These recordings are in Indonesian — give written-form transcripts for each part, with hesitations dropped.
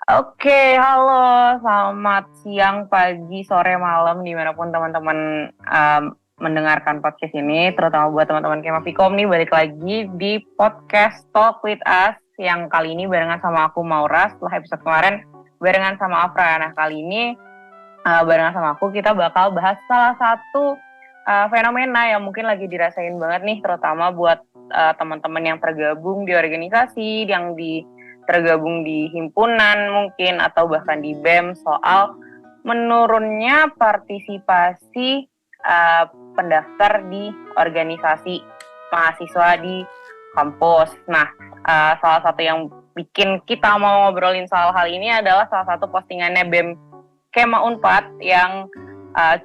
Oke, halo, selamat siang, pagi, sore, malam, dimanapun teman-teman mendengarkan podcast ini, terutama buat teman-teman Kemafikom nih, balik lagi di podcast Talk With Us, yang kali ini barengan sama aku Maura, setelah episode kemarin barengan sama Afra. Nah, kali ini barengan sama aku, kita bakal bahas salah satu fenomena yang mungkin lagi dirasain banget nih, terutama buat teman-teman yang tergabung di organisasi, yang tergabung di himpunan mungkin atau bahkan di BEM, soal menurunnya partisipasi pendaftar di organisasi mahasiswa di kampus. Nah, salah satu yang bikin kita mau ngobrolin soal hal ini adalah salah satu postingannya BEM Kema Unpad yang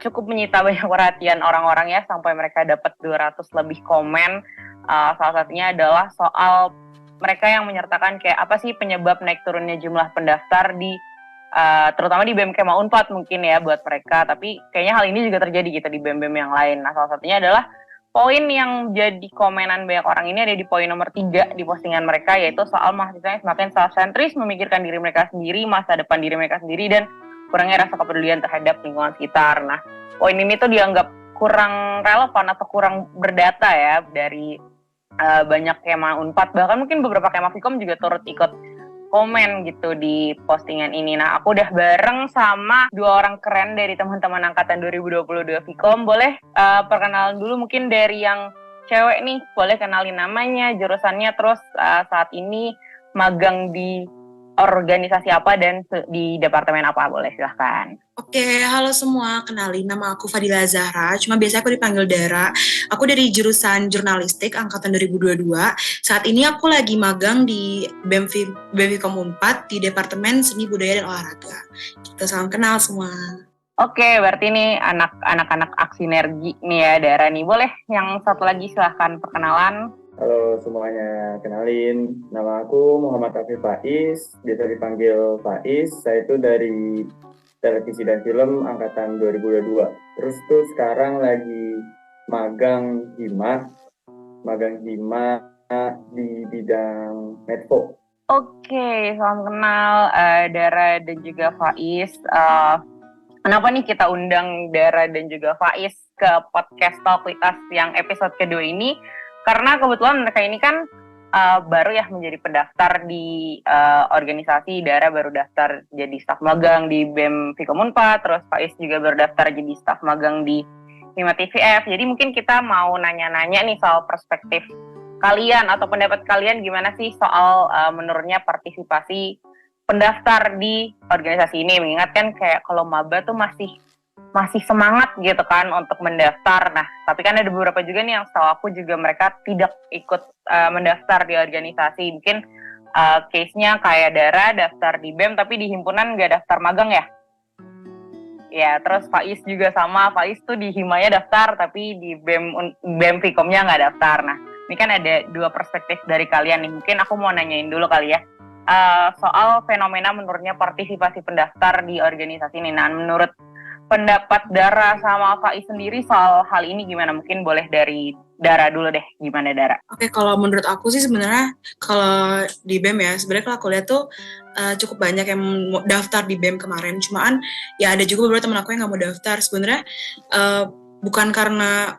cukup menyita banyak perhatian orang-orang ya, sampai mereka dapat 200 lebih komen. Salah satunya adalah soal mereka yang menyertakan kayak apa sih penyebab naik turunnya jumlah pendaftar di terutama di BEM Kema Unpad mungkin ya buat mereka, tapi kayaknya hal ini juga terjadi gitu di BEM-BEM yang lain. Nah, salah satunya adalah poin yang jadi komenan banyak orang ini ada di poin nomor 3 di postingan mereka, yaitu soal mahasiswa yang semakin self-centris, memikirkan diri mereka sendiri, masa depan diri mereka sendiri, dan kurangnya rasa kepedulian terhadap lingkungan sekitar. Nah, poin ini tuh dianggap kurang relevan atau kurang berdata ya dari banyak kema Unpad, bahkan mungkin beberapa kema Fikom juga turut ikut komen gitu di postingan ini. Nah, aku udah bareng sama dua orang keren dari teman-teman angkatan 2022 Fikom. Boleh perkenalan dulu mungkin dari yang cewek nih, boleh kenalin namanya, jurusannya, terus saat ini magang di organisasi apa dan di departemen apa, boleh silahkan. Oke, halo semua. Kenalin, nama aku Fadila Zahra. Cuma biasanya aku dipanggil Dara. Aku dari jurusan jurnalistik angkatan 2022. Saat ini aku lagi magang di BEM Fikom Unpad di Departemen Seni Budaya dan Olahraga. Kita salam kenal semua. Oke, berarti ini anak-anak aksinergi nih ya, Dara nih. Boleh yang satu lagi silahkan perkenalan. Halo semuanya, kenalin, nama aku Muhammad Afif Faiz, biasa dipanggil Faiz. Saya itu dari televisi dan film angkatan 2022. Terus tuh sekarang lagi magang hima di bidang Medco. Oke, salam kenal Dara dan juga Faiz. Kenapa nih kita undang Dara dan juga Faiz ke podcast Talk With Us yang episode kedua ini? Karena kebetulan mereka ini kan baru ya menjadi pendaftar di organisasi. Dara baru daftar jadi staf magang di BEM Fikom Unpad, terus Faiz juga baru daftar jadi staf magang di Hima TVF. Jadi mungkin kita mau nanya-nanya nih soal perspektif kalian atau pendapat kalian gimana sih soal menurunnya partisipasi pendaftar di organisasi ini, mengingatkan kayak kalau maba tuh masih semangat gitu kan untuk mendaftar. Nah, tapi kan ada beberapa juga nih yang setahu aku juga mereka tidak ikut mendaftar di organisasi. Mungkin case-nya kayak Dara daftar di BEM tapi di himpunan nggak daftar magang ya. Ya, terus Faiz juga sama. Faiz tuh di himanya daftar tapi di BEM Fikomnya nggak daftar. Nah, ini kan ada dua perspektif dari kalian nih. Mungkin aku mau nanyain dulu kali ya. Soal fenomena menurunnya partisipasi pendaftar di organisasi ini. Nah, menurut pendapat Dara sama Faiz sendiri soal hal ini gimana? Mungkin boleh dari Dara dulu deh. Gimana Dara? Oke, kalau menurut aku sih sebenarnya kalau di BEM ya, sebenarnya kalau aku lihat tuh cukup banyak yang mau daftar di BEM kemarin. Cuman ya ada juga beberapa teman aku yang nggak mau daftar. Sebenarnya bukan karena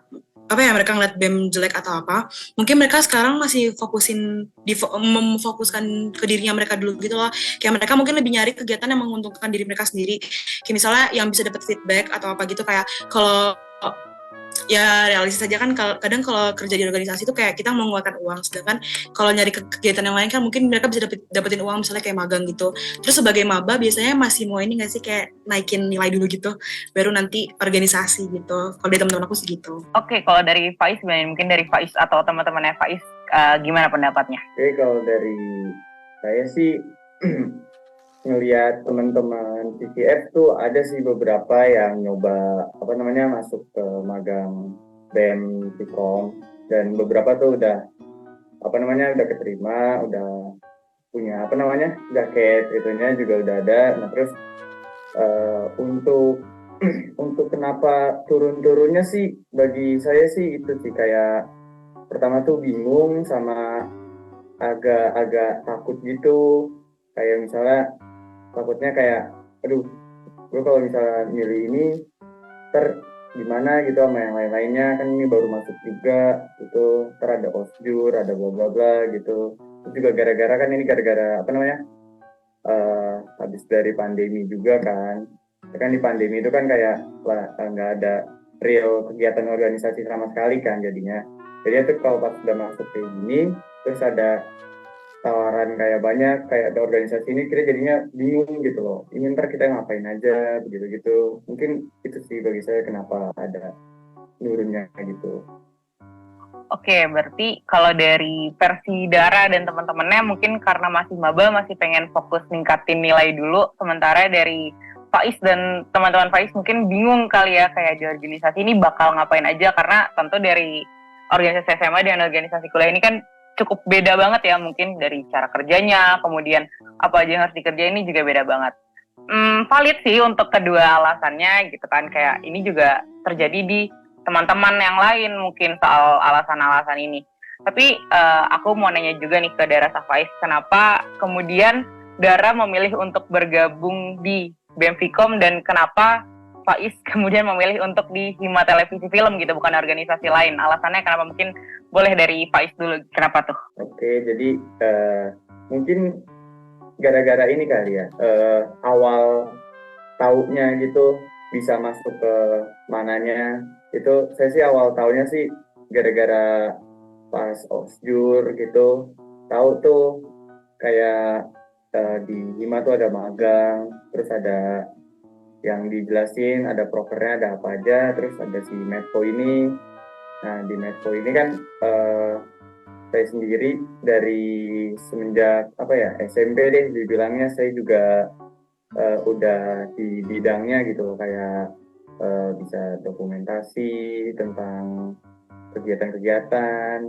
apa ya mereka ngeliat BEM jelek atau apa, mungkin mereka sekarang masih memfokuskan ke dirinya mereka dulu gitu loh, kayak mereka mungkin lebih nyari kegiatan yang menguntungkan diri mereka sendiri, kayak misalnya yang bisa dapat feedback atau apa gitu, kayak kalau ya realistis saja kan kadang kalau kerja di organisasi itu kayak kita mengeluarkan uang, sedangkan kalau nyari kegiatan yang lain kan mungkin mereka bisa dapetin uang misalnya kayak magang gitu. Terus sebagai maba biasanya masih mau ini nggak sih kayak naikin nilai dulu gitu baru nanti organisasi gitu, kalau dari teman-teman aku sih gitu. Oke, kalau dari Faiz mungkin dari Faiz atau teman-temannya Faiz gimana pendapatnya? Oke, kalau dari saya sih ngelihat teman-teman TVF tuh ada sih beberapa yang nyoba masuk ke magang BEM Fikom, dan beberapa tuh udah keterima, udah punya jaket itunya juga udah ada. Nah, terus untuk untuk kenapa turun-turunnya sih bagi saya sih itu sih kayak pertama tuh bingung sama agak-agak takut gitu, kayak misalnya takutnya kayak aduh gue kalau misalnya milih ini gimana gitu sama yang lain-lainnya, kan ini baru masuk juga gitu, ada osjur, ada bla bla bla gitu. Terus juga gara-gara kan ini gara-gara apa namanya, habis dari pandemi juga kan. Ya kan di pandemi itu kan kayak nggak ada real kegiatan organisasi sama sekali kan jadinya. Jadi itu kalau pas udah masuk kayak gini, terus ada tawaran kayak banyak, kayak ada organisasi ini, kira jadinya bingung gitu loh. Ini ntar kita ngapain aja, begitu-gitu. Mungkin itu sih bagi saya kenapa ada nurunnya gitu. Oke, berarti kalau dari versi Dara dan teman-temannya mungkin karena masih maba, masih pengen fokus ningkatin nilai dulu, sementara dari Faiz dan teman-teman Faiz mungkin bingung kali ya, kayak di organisasi ini bakal ngapain aja, karena tentu dari organisasi SMA dan organisasi kuliah ini kan cukup beda banget ya, mungkin dari cara kerjanya, kemudian apa aja yang harus dikerjain ini juga beda banget. Valid sih untuk kedua alasannya gitu kan, kayak ini juga terjadi di teman-teman yang lain mungkin soal alasan-alasan ini. Tapi aku mau nanya juga nih ke Dara Safaiz, kenapa kemudian Dara memilih untuk bergabung di BEM Vkom dan kenapa Faiz kemudian memilih untuk di Hima Televisi Film gitu, bukan organisasi lain. Alasannya kenapa, mungkin boleh dari Faiz dulu, kenapa tuh? Oke, jadi mungkin gara-gara ini kali ya, awal taunya gitu bisa masuk ke mananya, itu saya sih awal taunya sih gara-gara pas osjur gitu, tahu tuh kayak di Hima tuh ada magang, terus ada yang dijelasin, ada prokernya ada apa aja, terus ada si Medco ini. Nah di Medco ini kan saya sendiri dari semenjak apa ya, SMP deh dibilangnya, saya juga udah di bidangnya gitu, kayak bisa dokumentasi tentang kegiatan-kegiatan,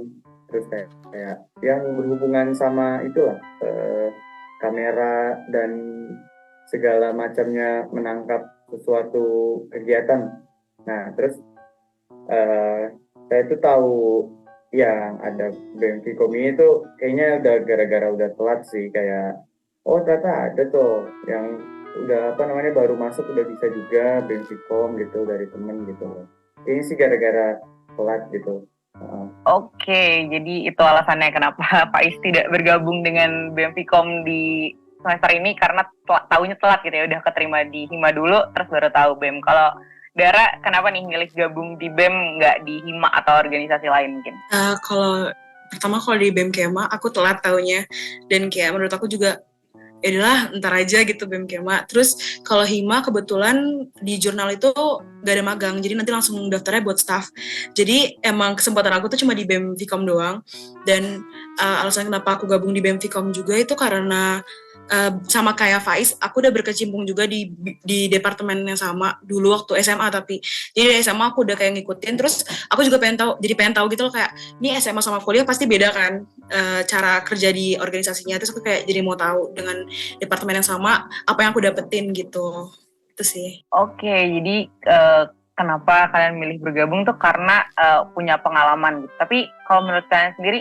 terus kayak yang berhubungan sama itulah, kamera dan segala macamnya, menangkap sesuatu kegiatan. Nah terus saya tuh tahu yang ada BEM Vkom ini tuh kayaknya udah gara-gara udah telat sih, kayak oh ternyata ada tuh yang udah apa namanya baru masuk udah bisa juga BEM Vkom gitu dari temen gitu. Ini sih gara-gara telat gitu. Oke, jadi itu alasannya kenapa Faiz tidak bergabung dengan BEM Vkom di semester ini, karena tahunya telat gitu ya, udah keterima di Hima dulu terus baru tahu BEM. Kalau Dara kenapa nih milih gabung di BEM nggak di Hima atau organisasi lain mungkin? Kalau di BEM Kema aku telat taunya, dan kayak menurut aku juga adalah ntar aja gitu BEM Kema. Terus kalau Hima kebetulan di jurnal itu gak ada magang, jadi nanti langsung daftarnya buat staff. Jadi emang kesempatan aku tuh cuma di BEM Vkom doang. Dan alasan kenapa aku gabung di BEM Vkom juga itu karena sama kayak Faiz, aku udah berkecimpung juga di departemen yang sama dulu waktu SMA, tapi jadi di SMA aku udah kayak ngikutin, terus aku juga pengen tahu gitu loh, kayak ini SMA sama kuliah pasti beda kan cara kerja di organisasinya, terus aku kayak jadi mau tahu dengan departemen yang sama apa yang aku dapetin gitu. Itu sih. Oke, jadi kenapa kalian milih bergabung tuh karena punya pengalaman gitu. Tapi kalau menurut kalian sendiri,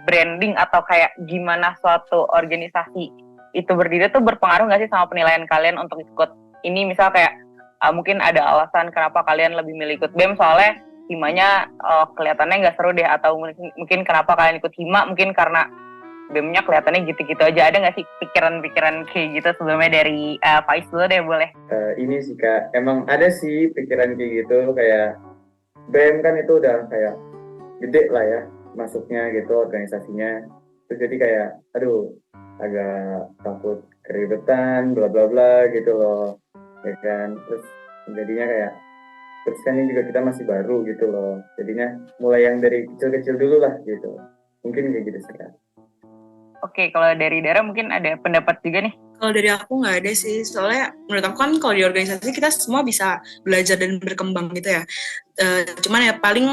branding atau kayak gimana suatu organisasi itu berdiri tuh berpengaruh nggak sih sama penilaian kalian untuk ikut ini? Misal kayak mungkin ada alasan kenapa kalian lebih milih ikut BEM soalnya Himanya kelihatannya nggak seru deh, atau mungkin kenapa kalian ikut Hima mungkin karena BEM-nya kelihatannya gitu-gitu aja. Ada nggak sih pikiran-pikiran kayak gitu sebelumnya? Dari Faiz dulu deh boleh. Ini sih Kak, emang ada sih pikiran kayak gitu, kayak BEM kan itu udah kayak gede lah ya masuknya gitu organisasinya, terus jadi kayak aduh agak takut keribetan bla bla bla gitu loh ya kan. Terus jadinya kayak, terus kan ini juga kita masih baru gitu loh, jadinya mulai yang dari kecil-kecil dulu lah gitu, mungkin kayak gitu sih Kak. Oke, kalau dari Dara mungkin ada pendapat juga nih. Kalau dari aku nggak ada sih, soalnya menurut aku kan kalau di organisasi kita semua bisa belajar dan berkembang gitu ya. Cuman ya paling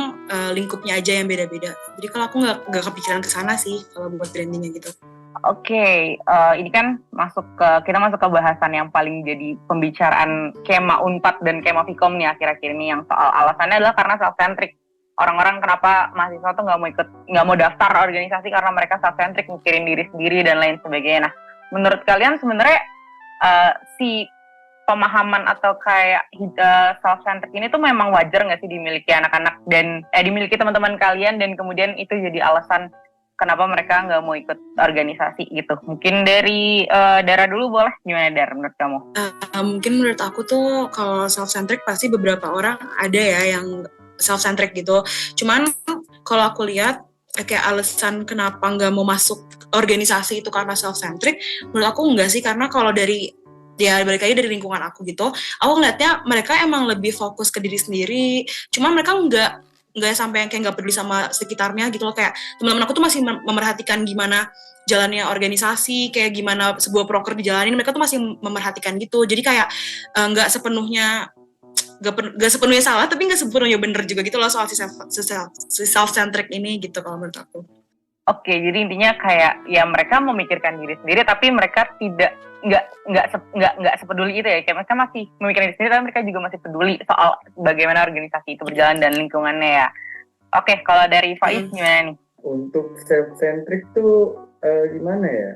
lingkupnya aja yang beda-beda. Jadi kalau aku nggak kepikiran ke sana sih kalau buat brandingnya gitu. Oke, ini kan kita masuk ke bahasan yang paling jadi pembicaraan Kema Unpad dan Kema Vkom nih akhir-akhir ini, yang soal alasannya adalah karena self-centric. Orang-orang kenapa mahasiswa tuh nggak mau daftar organisasi karena mereka self-centric, mikirin diri sendiri dan lain sebagainya. Nah, menurut kalian sebenarnya si pemahaman atau kayak self-centered ini tuh memang wajar nggak sih dimiliki anak-anak dan dimiliki teman-teman kalian dan kemudian itu jadi alasan kenapa mereka nggak mau ikut organisasi gitu. Mungkin dari Dara dulu boleh, gimana Dara menurut kamu? Mungkin menurut aku tuh kalau self-centric pasti beberapa orang ada ya yang self-centric gitu. Cuman kalau aku lihat kayak alasan kenapa nggak mau masuk organisasi itu karena self-centric, menurut aku enggak sih, karena kalau dari ya balik lagi dari lingkungan aku gitu, aku ngeliatnya mereka emang lebih fokus ke diri sendiri. Cuman mereka nggak sampai yang kayak nggak peduli sama sekitarnya gitu loh. Kayak teman-teman aku tuh masih memerhatikan gimana jalannya organisasi, kayak gimana sebuah proker dijalanin, mereka tuh masih memerhatikan gitu. Jadi kayak nggak sepenuhnya salah, tapi nggak sepenuhnya bener juga gitu loh soal si self-centric ini gitu kalau menurut aku. Oke, jadi intinya kayak ya mereka memikirkan diri sendiri, tapi mereka nggak sepeduli itu ya. Kayak mereka masih memikirkan diri sendiri, tapi mereka juga masih peduli soal bagaimana organisasi itu berjalan dan lingkungannya ya. Oke, kalau dari Faiz gimana nih? Untuk self-centric tuh gimana ya?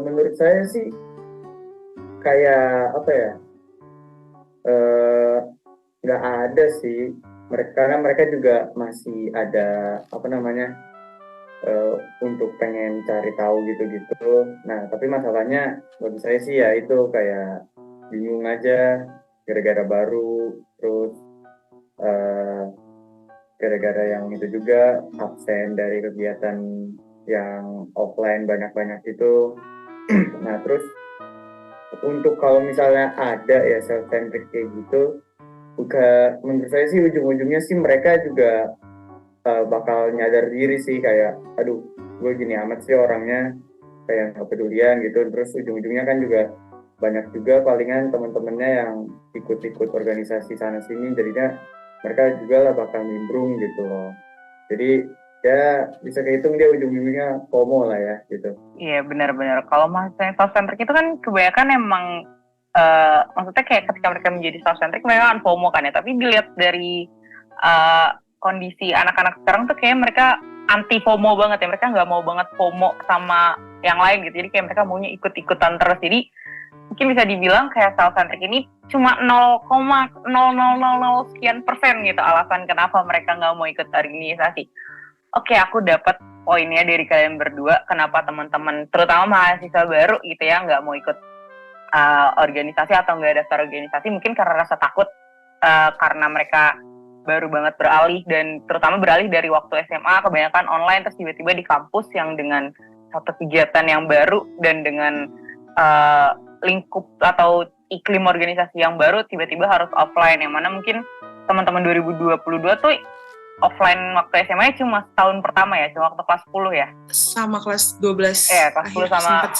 Menurut saya sih kayak apa ya? Nggak ada sih. Karena mereka juga masih ada apa namanya? Untuk pengen cari tahu gitu-gitu. Nah, tapi masalahnya bagi saya sih ya itu kayak bingung aja gara-gara baru, terus gara-gara yang itu juga absen dari kegiatan yang offline banyak-banyak itu. Nah, terus untuk kalau misalnya ada ya self-centric kayak gitu, menurut saya sih ujung-ujungnya sih mereka juga bakal nyadar diri sih kayak aduh gue gini amat sih orangnya kayak nggak pedulian gitu, terus ujung-ujungnya kan juga banyak juga palingan teman-temannya yang ikut-ikut organisasi sana sini, jadinya mereka juga lah bakal nimbrung gitu loh. Jadi ya bisa kehitung dia ujung-ujungnya FOMO lah ya gitu. Iya benar-benar. Kalau mahasiswa yang self-centric itu kan kebanyakan emang maksudnya kayak ketika mereka menjadi self-centric mereka kan FOMO kan ya, tapi dilihat dari kondisi anak-anak sekarang tuh kayak mereka anti FOMO banget ya, mereka nggak mau banget FOMO sama yang lain gitu, jadi kayak mereka maunya ikut-ikutan terus. Jadi mungkin bisa dibilang kayak self-centric ini cuma 0,0000 sekian persen gitu alasan kenapa mereka nggak mau ikut organisasi. Oke, aku dapat poinnya dari kalian berdua kenapa teman-teman terutama mahasiswa baru gitu ya nggak mau ikut organisasi atau nggak daftar organisasi, mungkin karena rasa takut karena mereka baru banget beralih, dan terutama beralih dari waktu SMA kebanyakan online terus tiba-tiba di kampus yang dengan satu kegiatan yang baru dan dengan lingkup atau iklim organisasi yang baru tiba-tiba harus offline, yang mana mungkin teman-teman 2022 tuh offline waktu SMA cuma tahun pertama ya, cuma waktu kelas 10 ya? Sama kelas 12 kelas 10 sama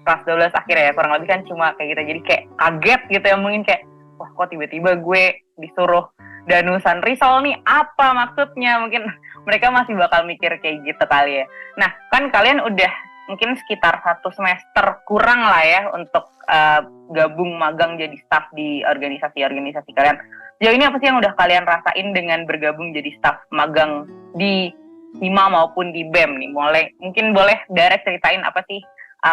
kelas 12 akhir ya, kurang lebih kan cuma kayak gitu. Jadi kayak kaget gitu ya, mungkin kayak wah kok tiba-tiba gue disuruh danusan risol nih, apa maksudnya? Mungkin mereka masih bakal mikir kayak gitu kali ya. Nah kan kalian udah mungkin sekitar 1 semester kurang lah ya untuk gabung magang jadi staff di organisasi-organisasi kalian. Sejauh ini apa sih yang udah kalian rasain dengan bergabung jadi staff magang di HIMA maupun di BEM nih? Mungkin boleh Dara ceritain apa sih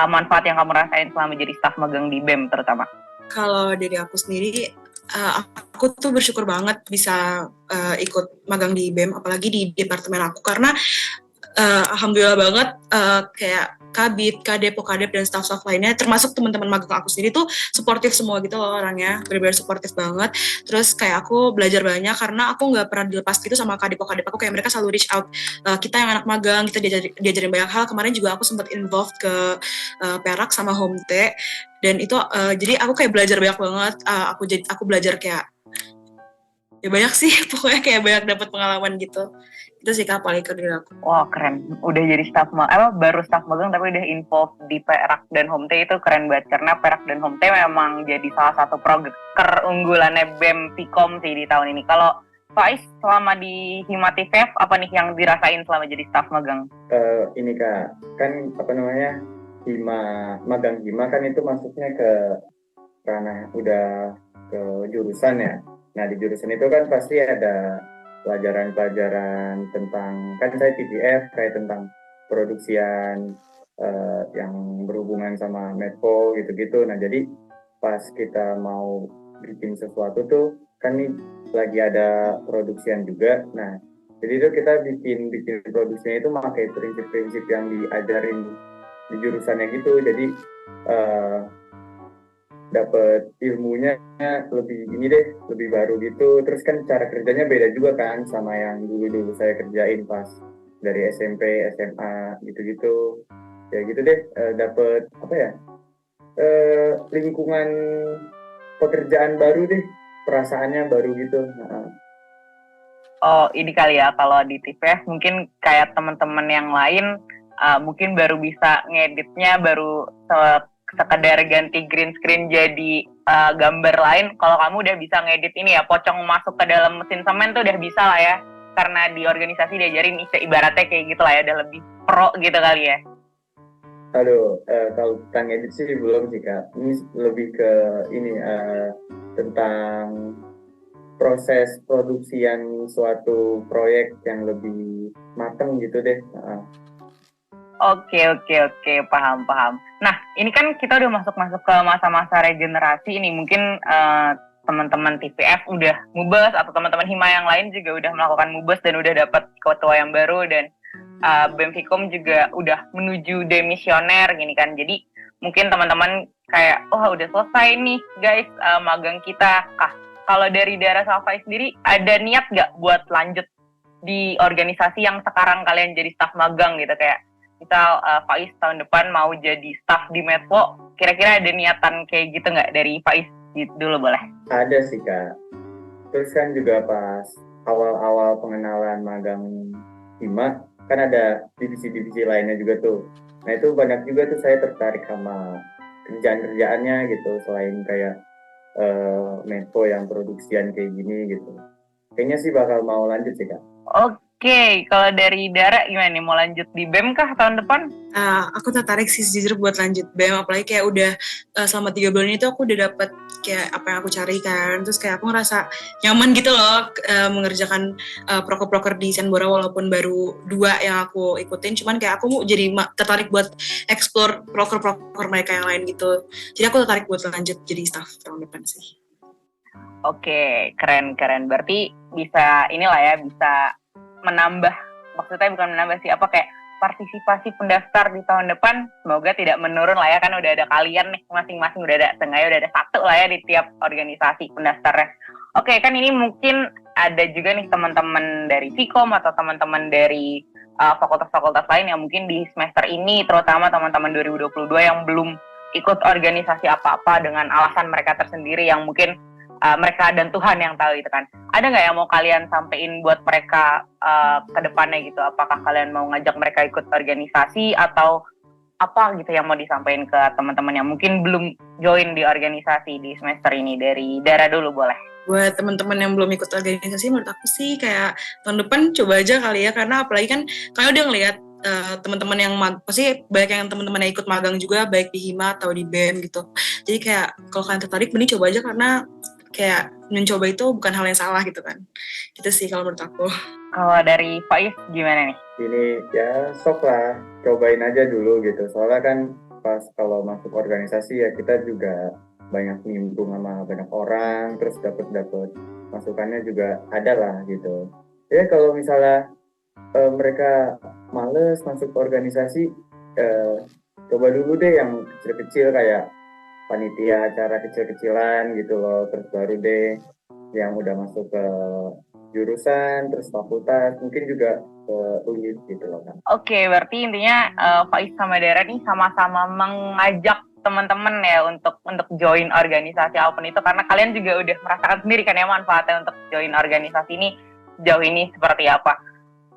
manfaat yang kamu rasain selama jadi staff magang di BEM terutama? Kalau dari aku sendiri, aku tuh bersyukur banget bisa ikut magang di BEM, apalagi di departemen aku, karena alhamdulillah banget kayak Kabit, Kadep, Pokadep, dan staff-staff lainnya, termasuk teman-teman magang aku sendiri tuh suportif semua gitu loh orangnya, benar-benar suportif banget. Terus kayak aku belajar banyak karena aku nggak pernah dilepas gitu sama Kadep, Pokadep aku, kayak mereka selalu reach out kita yang anak magang, kita diajarin banyak hal. Kemarin juga aku sempat involved ke Perak sama Homte, dan itu jadi aku kayak belajar banyak banget. Aku belajar kayak ya banyak sih, pokoknya kayak banyak dapat pengalaman gitu. Itu sih Kak paling diri aku. Wah keren, udah jadi staff magang, baru staff magang tapi udah involved di Perak dan Homte, itu keren banget karena Perak dan Homte memang jadi salah satu proker unggulannya BEM Pikom sih di tahun ini. Kalau Faiz selama di Hima TVF apa nih yang dirasain selama jadi staff magang? Ini Kak, kan apa namanya magang Hima kan itu masuknya ke ranah udah ke jurusan ya. Nah di jurusan itu kan pasti ada pelajaran-pelajaran tentang, kan saya TPF kayak tentang produksian yang berhubungan sama Medco gitu-gitu. Nah jadi pas kita mau bikin sesuatu tuh kan nih lagi ada produksian juga. Nah, jadi itu kita bikin produksinya itu pakai prinsip-prinsip yang diajarin di jurusannya gitu. Jadi dapat ilmunya lebih ini deh, lebih baru gitu. Terus kan cara kerjanya beda juga kan sama yang dulu saya kerjain pas dari SMP, SMA gitu-gitu. Ya gitu deh, dapat apa ya? Lingkungan pekerjaan baru deh, perasaannya baru gitu. Oh, ini kali ya kalau di TVS mungkin kayak teman-teman yang lain mungkin baru bisa ngeditnya baru sekedar ganti green screen jadi gambar lain. Kalau kamu udah bisa ngedit ini ya, pocong masuk ke dalam mesin semen tuh udah bisa lah ya. Karena di organisasi diajarin ibaratnya kayak gitu lah ya, udah lebih pro gitu kali ya. Aduh, kalau tentang edit sih belum sih Kak. Ini lebih ke ini tentang proses produksian suatu proyek yang lebih matang gitu deh. Oke, paham. Nah, ini kan kita udah masuk ke masa-masa regenerasi ini. Mungkin teman-teman TPF udah mubes atau teman-teman Hima yang lain juga udah melakukan mubes dan udah dapat ketua yang baru dan BEM Fikom juga udah menuju demisioner gini kan. Jadi mungkin teman-teman kayak, udah selesai nih guys magang kita. Kalau dari Dara sama Faiz sendiri ada niat nggak buat lanjut di organisasi yang sekarang kalian jadi staf magang gitu, kayak misal Faiz tahun depan mau jadi staf di Medpo, kira-kira ada niatan kayak gitu nggak dari Faiz gitu dulu boleh? Ada sih Kak. Terus kan juga pas awal-awal pengenalan magang Hima kan ada divisi-divisi lainnya juga tuh. Nah itu banyak juga tuh saya tertarik sama kerjaan-kerjaannya gitu, selain kayak Medpo yang produksian kayak gini gitu. Kayaknya sih bakal mau lanjut sih Kak. Oke, kalau dari Dara gimana nih, mau lanjut di BEM kah tahun depan? Aku tertarik sih jujur buat lanjut BEM, apalagi kayak udah selama 3 bulan itu aku udah dapet kayak apa yang aku cari kan, terus kayak aku ngerasa nyaman gitu loh mengerjakan proker-proker di Senbora walaupun baru 2 yang aku ikutin, cuman kayak aku jadi tertarik buat explore proker-proker mereka yang lain gitu, jadi aku tertarik buat lanjut jadi staff tahun depan sih. Oke, keren. Berarti bisa inilah ya, bisa menambah, maksudnya bukan menambah sih, apa kayak partisipasi pendaftar di tahun depan semoga tidak menurun lah ya, kan udah ada kalian nih masing-masing, udah ada setengahnya, udah ada satu lah ya di tiap organisasi pendaftarnya. Oke, kan ini mungkin ada juga nih teman-teman dari Fikom atau teman-teman dari fakultas-fakultas lain yang mungkin di semester ini, terutama teman-teman 2022 yang belum ikut organisasi apa-apa dengan alasan mereka tersendiri yang mungkin mereka dan Tuhan yang tahu gitu kan. Ada nggak yang mau kalian sampein buat mereka ke depannya gitu? Apakah kalian mau ngajak mereka ikut organisasi atau apa gitu yang mau disampaikan ke teman-teman yang mungkin belum join di organisasi di semester ini? Dari Dara dulu boleh. Buat teman-teman yang belum ikut organisasi, menurut aku sih kayak tahun depan coba aja kali ya, karena apalagi kan kalian udah ngelihat teman-teman yang pasti banyak yang teman-teman yang ikut magang juga, baik di Hima atau di BEM gitu. Jadi kayak kalau kalian tertarik, mending coba aja, karena kayak mencoba itu bukan hal yang salah gitu kan. Gitu sih kalau menurut aku. Kalau dari Faiz gimana nih? Ini ya sok lah, cobain aja dulu gitu. Soalnya kan pas kalau masuk organisasi ya kita juga banyak nimbrung sama banyak orang, terus dapat masukannya juga ada lah gitu. Ya kalau misalnya mereka males masuk organisasi, coba dulu deh yang kecil-kecil kayak panitia acara kecil-kecilan gitu loh, terus baru deh yang udah masuk ke jurusan, terus fakultas, mungkin juga ke UNIT gitu loh kan. Oke, berarti intinya Faiz sama Dara nih sama-sama mengajak teman-teman ya untuk join organisasi Open itu, karena kalian juga udah merasakan sendiri kan ya manfaatnya untuk join organisasi ini jauh ini seperti apa.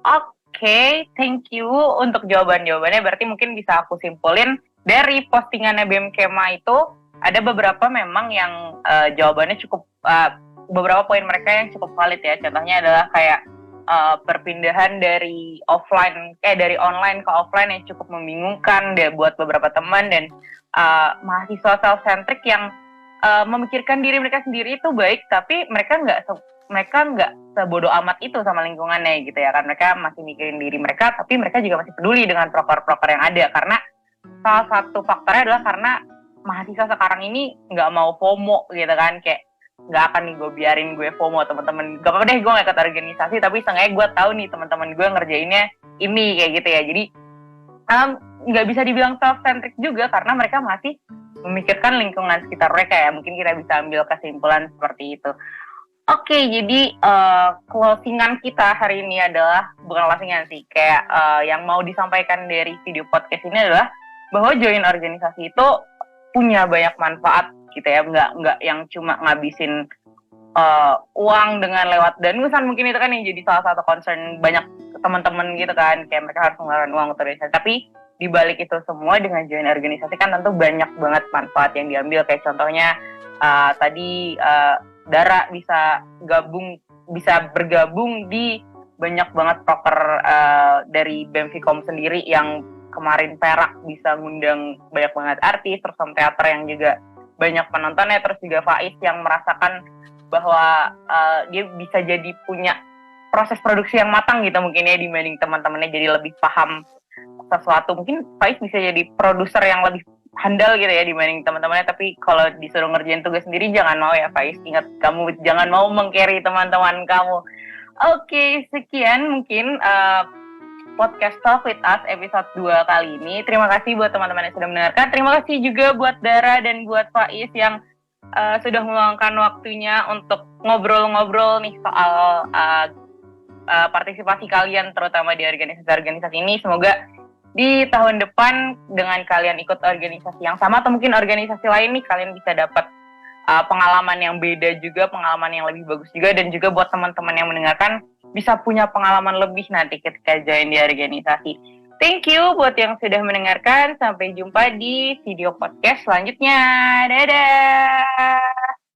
Oke, thank you untuk jawaban-jawabannya. Berarti mungkin bisa aku simpulin dari postingannya BEM Kema itu ada beberapa memang yang jawabannya cukup beberapa poin mereka yang cukup valid ya. Contohnya adalah kayak perpindahan dari dari online ke offline yang cukup membingungkan deh buat beberapa teman, dan mahasiswa self-centric yang memikirkan diri mereka sendiri itu baik, tapi mereka nggak sebodoh amat itu sama lingkungannya gitu ya kan. Mereka masih mikirin diri mereka, tapi mereka juga masih peduli dengan proker-proker yang ada, karena salah satu faktornya adalah karena mahasiswa sekarang ini nggak mau FOMO gitu kan, kayak nggak akan nih gue biarin gue FOMO teman-teman, gak apa-apa deh gue nggak ikut organisasi tapi seenggaknya gue tahu nih teman-teman gue ngerjainnya ini kayak gitu ya. Jadi nggak bisa dibilang self-centric juga karena mereka masih memikirkan lingkungan sekitar mereka ya, mungkin kita bisa ambil kesimpulan seperti itu. Oke, jadi closingan kita hari ini adalah, bukan closingan sih, kayak yang mau disampaikan dari video podcast ini adalah bahwa join organisasi itu punya banyak manfaat gitu ya, nggak yang cuma ngabisin uang dengan lewat danusan, mungkin itu kan yang jadi salah satu concern banyak teman-teman gitu kan, kayak mereka harus mengeluarkan uang untuk organisasi. Tapi di balik itu semua dengan join organisasi kan tentu banyak banget manfaat yang diambil, kayak contohnya tadi Dara bisa bergabung di banyak banget proker dari BEM Vkom sendiri, yang kemarin Perak bisa ngundang banyak banget artis, terus sama teater yang juga banyak penontonnya, terus juga Faiz yang merasakan bahwa dia bisa jadi punya proses produksi yang matang gitu mungkin ya dibanding teman-temannya, jadi lebih paham sesuatu. Mungkin Faiz bisa jadi produser yang lebih handal gitu ya dibanding teman-temannya, tapi kalau disuruh ngerjain tugas sendiri jangan mau ya Faiz, ingat kamu jangan mau meng-carry teman-teman kamu. Oke, sekian mungkin podcast Talk With Us episode 2 kali ini. Terima kasih buat teman-teman yang sudah mendengarkan, terima kasih juga buat Dara dan buat Faiz yang sudah meluangkan waktunya untuk ngobrol-ngobrol nih soal partisipasi kalian terutama di organisasi-organisasi ini. Semoga di tahun depan dengan kalian ikut organisasi yang sama atau mungkin organisasi lain nih, kalian bisa dapat pengalaman yang beda juga, pengalaman yang lebih bagus juga, dan juga buat teman-teman yang mendengarkan bisa punya pengalaman lebih nanti ketika join di organisasi. Thank you buat yang sudah mendengarkan. Sampai jumpa di video podcast selanjutnya. Dadah!